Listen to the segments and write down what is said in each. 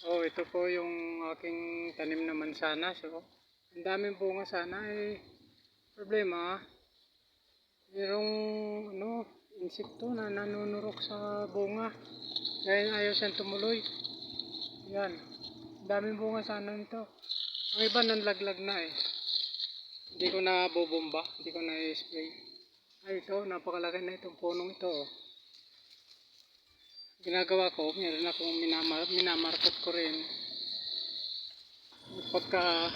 Oh, ito po yung aking tanim na mansanas. So, ang daming bunga sana problema, mayroong ano, insekto na nanunurok sa bunga. Kaya ayaw siyang tumuloy. Yan. Ang daming bunga sana nito. Ang iba nanlaglag na eh. Hindi ko na bobomba, hindi ko na i-spray. Ay ito, napakalaki na itong punong ito. Oh. Ginagawa ko, meron akong minamarkot ko rin. Pagka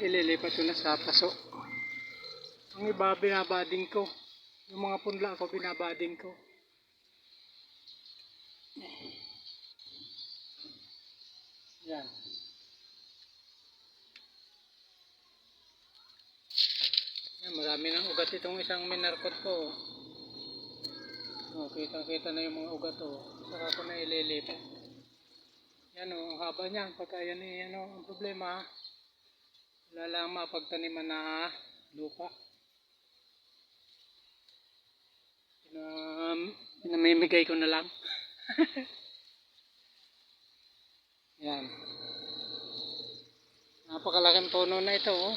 ililipat ko na sa paso. Ang iba binabading ko. Yung mga punla ko binabading ko. Yan. Yan, marami ng ugat itong isang minarkot ko. Oh, kita-kita na yung mga ugat oh. Saka ko na ililipat. Yan oh, ang haba niyan. Pagka yan eh, ano, ang problema. Wala lang mapagtaniman na lupa. Pinamimigay ko na lang. Yan. Napakalaking puno na ito oh.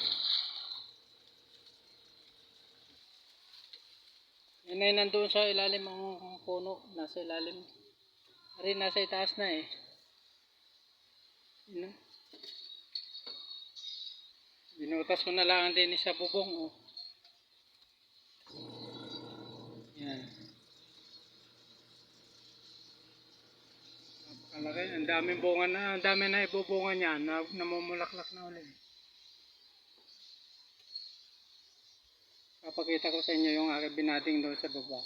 Yan ay nandoon sa ilalim ang puno. Nasa ilalim. Rin nasa itaas na eh. Yan. Binutas ko na lang din sa bubong oh. Yan. Napakalaki. Ang daming bunga na. Ang dami na ibubunga niyan. Namumulaklak na ulit. Papakita ko sa inyo yung aking binading doon sa baba.